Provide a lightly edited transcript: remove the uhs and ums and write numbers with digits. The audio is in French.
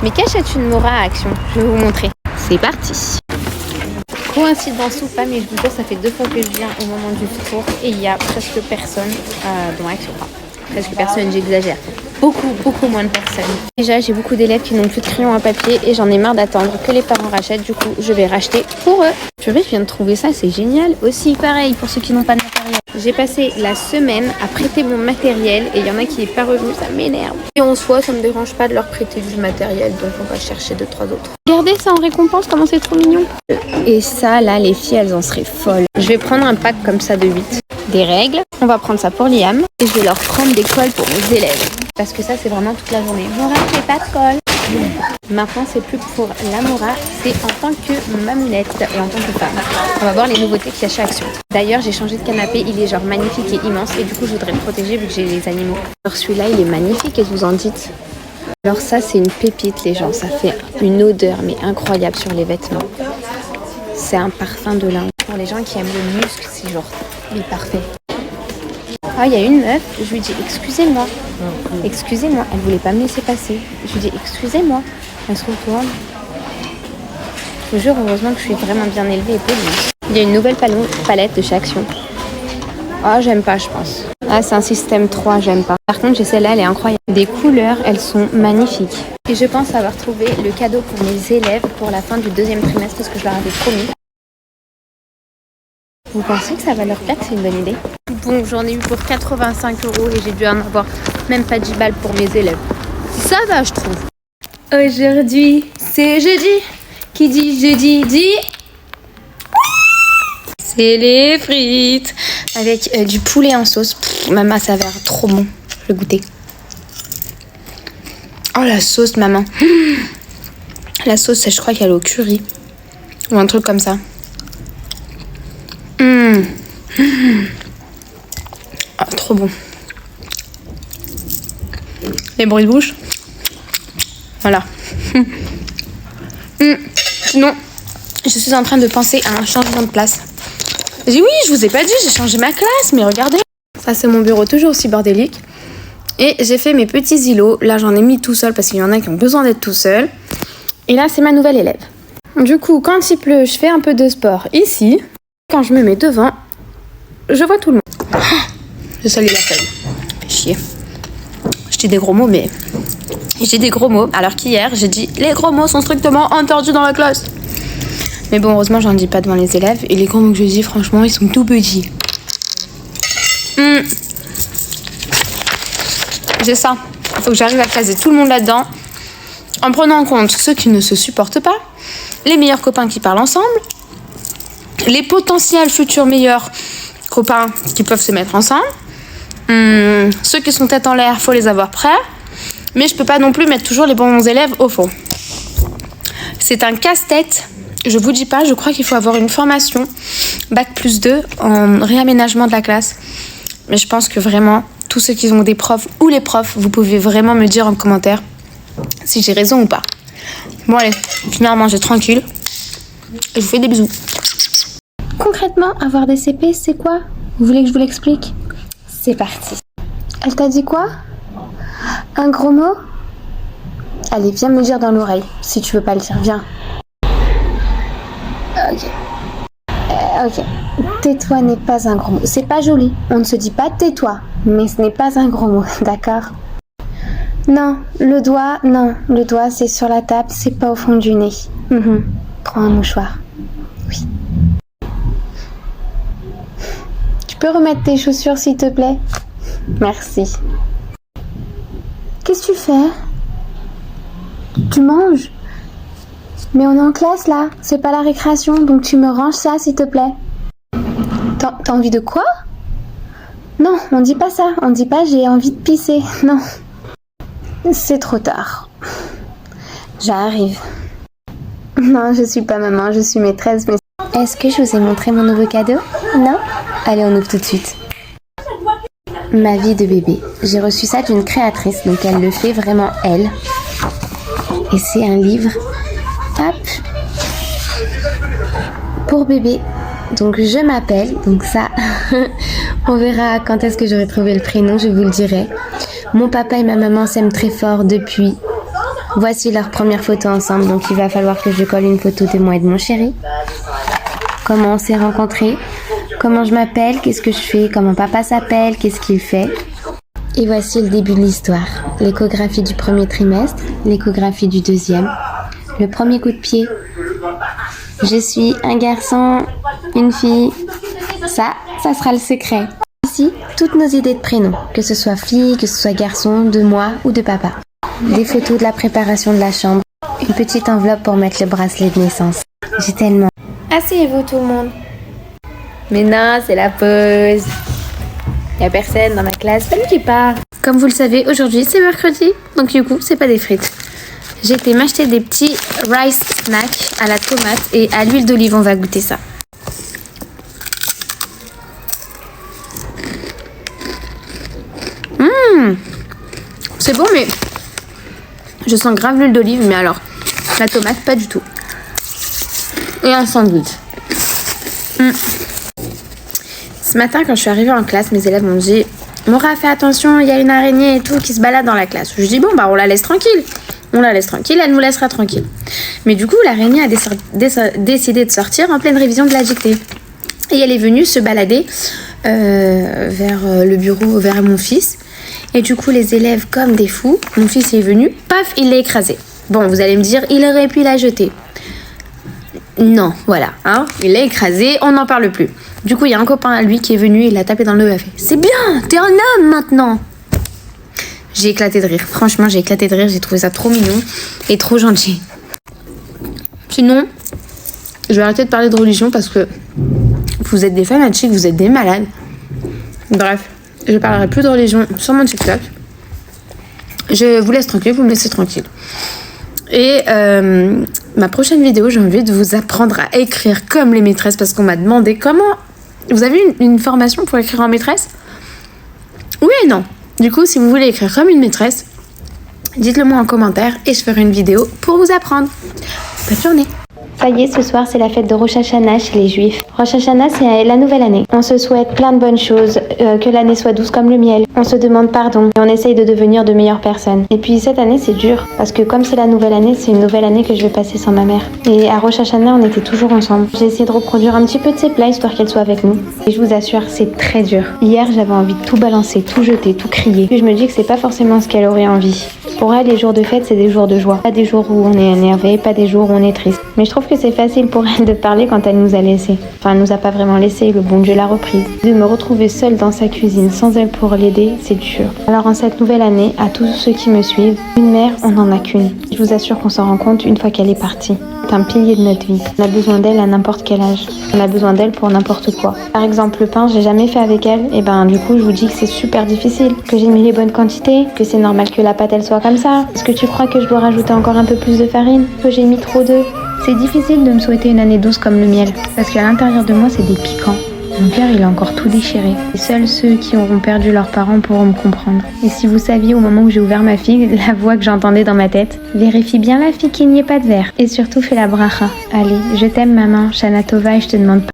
Mais qu'achète une Mora à Action? Je vais vous montrer. C'est parti. Coïncidence ou pas, mais je vous jure, ça fait 2 fois que je viens au moment du tour et il y a presque personne dans Action. Enfin, presque personne, j'exagère. Beaucoup moins de personnes. Déjà, j'ai beaucoup d'élèves qui n'ont plus de crayons à papier et j'en ai marre d'attendre que les parents rachètent. Du coup, je vais racheter pour eux. Purée, je viens de trouver ça, c'est génial. Aussi, pareil, pour ceux qui n'ont pas de matériel. J'ai passé la semaine à prêter mon matériel et il y en a qui n'est pas revenu, ça m'énerve. Et en soi, ça me dérange pas de leur prêter du matériel, donc on va chercher 2-3 autres. Regardez ça en récompense, comment c'est trop mignon. Et ça, là, les filles, elles en seraient folles. Je vais prendre un pack comme ça de 8. Des règles. On va prendre ça pour Liam. Et je vais leur prendre des colles pour mes élèves. Parce que ça, c'est vraiment toute la journée. Mora, j'ai pas de colle. Maintenant, c'est plus pour la Mora, c'est en tant que mamounette et en tant que femme. On va voir les nouveautés qu'il y a chez Action. D'ailleurs, j'ai changé de canapé, il est genre magnifique et immense. Et du coup, je voudrais le protéger vu que j'ai les animaux. Alors celui-là, il est magnifique, et vous en dites. Alors ça, c'est une pépite, les gens. Ça fait une odeur, mais incroyable sur les vêtements. C'est un parfum de lin. Pour les gens qui aiment le muscle, c'est genre, il est parfait. Ah, il y a une meuf, je lui dis excusez-moi. Excusez-moi, elle voulait pas me laisser passer. Je lui dis excusez-moi. Elle se retourne. Je vous jure, heureusement que je suis vraiment bien élevée et polie. Il y a une nouvelle palette de chez Action. Ah, j'aime pas, je pense. Ah, c'est un système 3, j'aime pas. Par contre, j'ai celle-là, elle est incroyable. Des couleurs, elles sont magnifiques. Et je pense avoir trouvé le cadeau pour mes élèves pour la fin du 2e trimestre, parce que je leur avais promis. Vous pensez que ça va leur plaire, que c'est une bonne idée? Bon, j'en ai eu pour 85 € et j'ai dû en avoir même pas 10 balles pour mes élèves. Ça va, je trouve. Aujourd'hui, c'est jeudi. Qui dit jeudi dit... C'est les frites avec du poulet en sauce. Maman, ça a l'air trop bon. Je vais goûter. Oh, la sauce, maman. La sauce, je crois qu'elle est au curry. Ou un truc comme ça. Ah, trop bon. Les bruits de bouche. Voilà. Sinon, je suis en train de penser à un changement de place. J'ai dit oui, je vous ai pas dit, j'ai changé ma classe, mais regardez. Ça, c'est mon bureau, toujours aussi bordélique. Et j'ai fait mes petits îlots. Là, j'en ai mis tout seul parce qu'il y en a qui ont besoin d'être tout seuls. Et là, c'est ma nouvelle élève. Du coup, quand il pleut, je fais un peu de sport ici. Quand je me mets devant, je vois tout le monde. Je salue la feuille. Fait chier. Je dis des gros mots, mais... J'ai des gros mots, alors qu'hier, j'ai dit les gros mots sont strictement interdits dans la classe. Mais bon, heureusement, j'en dis pas devant les élèves. Et les gros mots que je dis, franchement, ils sont tout petits. J'ai ça. Il faut que j'arrive à caser tout le monde là-dedans. En prenant en compte ceux qui ne se supportent pas, les meilleurs copains qui parlent ensemble, les potentiels futurs meilleurs copains qui peuvent se mettre ensemble, ceux qui sont tête en l'air, faut les avoir prêts. Mais je peux pas non plus mettre toujours les bons élèves au fond. C'est un casse-tête. Je vous dis pas, je crois qu'il faut avoir une formation Bac+2 en réaménagement de la classe. Mais je pense que vraiment, tous ceux qui ont des profs ou les profs, vous pouvez vraiment me dire en commentaire si j'ai raison ou pas. Bon allez, finir à manger tranquille. Et je vous fais des bisous. Concrètement, avoir des CP, c'est quoi? Vous voulez que je vous l'explique? C'est parti. Elle t'a dit quoi? Un gros mot? Allez, viens me le dire dans l'oreille, si tu veux pas le dire, viens. Ok. Tais-toi n'est pas un gros mot. C'est pas joli. On ne se dit pas tais-toi, mais ce n'est pas un gros mot, d'accord? Non, le doigt c'est sur la table, c'est pas au fond du nez. Prends un mouchoir. Oui. Tu peux remettre tes chaussures s'il te plaît? Merci. Qu'est-ce que tu fais? Tu manges? Mais on est en classe là, c'est pas la récréation, donc tu me ranges ça s'il te plaît. T'as envie de quoi? Non, on dit pas ça, on dit pas j'ai envie de pisser, non. C'est trop tard. J'arrive. Non, je suis pas maman, je suis maîtresse, mais... Est-ce que je vous ai montré mon nouveau cadeau? Non? Allez, on ouvre tout de suite. Ma vie de bébé. J'ai reçu ça d'une créatrice, donc elle le fait vraiment elle. Et c'est un livre, hop, pour bébé. Donc je m'appelle, donc ça, on verra quand est-ce que j'aurai trouvé le prénom, je vous le dirai. Mon papa et ma maman s'aiment très fort depuis Voici leur première photo ensemble, donc il va falloir que je colle une photo de moi et de mon chéri. Comment on s'est rencontrés, comment je m'appelle, qu'est-ce que je fais, comment papa s'appelle, qu'est-ce qu'il fait. Et voici le début de l'histoire. L'échographie du premier trimestre, l'échographie du deuxième, le premier coup de pied. Je suis un garçon, une fille. Ça sera le secret. Ici, toutes nos idées de prénoms, que ce soit fille, que ce soit garçon, de moi ou de papa. Des photos de la préparation de la chambre, une petite enveloppe pour mettre le bracelet de naissance. J'ai tellement... Asseyez-vous tout le monde. Mais non, c'est la pause. Il n'y a personne dans ma classe, même qui part. Comme vous le savez, aujourd'hui c'est mercredi, donc du coup c'est pas des frites. J'ai été m'acheter des petits rice snacks à la tomate et à l'huile d'olive, on va goûter ça. C'est bon, mais je sens grave l'huile d'olive, mais alors la tomate pas du tout. Et un sandwich. Ce matin, quand je suis arrivée en classe, mes élèves m'ont dit « Maura, fais attention, il y a une araignée et tout qui se balade dans la classe. » Je dis « Bon, bah on la laisse tranquille. On la laisse tranquille, elle nous laissera tranquille. » Mais du coup, l'araignée a décidé de sortir en pleine révision de la dictée. Et elle est venue se balader vers le bureau, vers mon fils. Et du coup, les élèves, comme des fous, mon fils est venu, paf, il l'a écrasé. Bon, vous allez me dire, il aurait pu la jeter. Non, voilà, hein, il l'a écrasé, on n'en parle plus. Du coup, il y a un copain à lui qui est venu, il l'a tapé dans le dos, il a fait « C'est bien, t'es un homme maintenant !» J'ai éclaté de rire, franchement, j'ai éclaté de rire, j'ai trouvé ça trop mignon et trop gentil. Sinon, je vais arrêter de parler de religion parce que vous êtes des fanatiques, vous êtes des malades. Bref, je parlerai plus de religion sur mon TikTok. Je vous laisse tranquille, vous me laissez tranquille. Et ma prochaine vidéo, j'ai envie de vous apprendre à écrire comme les maîtresses parce qu'on m'a demandé comment... Vous avez une formation pour écrire en maîtresse? Oui et non. Du coup, si vous voulez écrire comme une maîtresse, dites-le moi en commentaire et je ferai une vidéo pour vous apprendre. Bonne journée. Ça y est, ce soir, c'est la fête de Rosh Hashanah chez les Juifs. Rosh Hashanah, c'est la nouvelle année. On se souhaite plein de bonnes choses, que l'année soit douce comme le miel. On se demande pardon et on essaye de devenir de meilleures personnes. Et puis cette année, c'est dur, parce que comme c'est la nouvelle année, c'est une nouvelle année que je vais passer sans ma mère. Et à Rosh Hashanah, on était toujours ensemble. J'ai essayé de reproduire un petit peu de ses plats, histoire qu'elle soit avec nous. Et je vous assure, c'est très dur. Hier, j'avais envie de tout balancer, tout jeter, tout crier. Puis je me dis que c'est pas forcément ce qu'elle aurait envie. Pour elle, les jours de fête, c'est des jours de joie. Pas des jours où on est énervé, pas des jours où on est triste. Mais je trouve que c'est facile pour elle de parler quand elle nous a laissés. Enfin, elle nous a pas vraiment laissés, le bon Dieu l'a reprise. De me retrouver seule dans sa cuisine sans elle pour l'aider, c'est dur. Alors en cette nouvelle année, à tous ceux qui me suivent, une mère, on n'en a qu'une. Je vous assure qu'on s'en rend compte une fois qu'elle est partie. C'est un pilier de notre vie. On a besoin d'elle à n'importe quel âge. On a besoin d'elle pour n'importe quoi. Par exemple, le pain, j'ai jamais fait avec elle. Et ben du coup, je vous dis que c'est super difficile. Que j'ai mis les bonnes quantités, que c'est normal que la pâte elle soit comme ça. Est-ce que tu crois que je dois rajouter encore un peu plus de farine? Que j'ai mis trop d'œufs? C'est difficile de me souhaiter une année douce comme le miel. Parce qu'à l'intérieur de moi, c'est des piquants. Mon cœur, il a encore tout déchiré. Et seuls ceux qui auront perdu leurs parents pourront me comprendre. Et si vous saviez au moment où j'ai ouvert ma figue, la voix que j'entendais dans ma tête, vérifie bien la figue qu'il n'y ait pas de verre. Et surtout, fais la bracha. Allez, je t'aime maman, Shana Tova, et je te demande pas.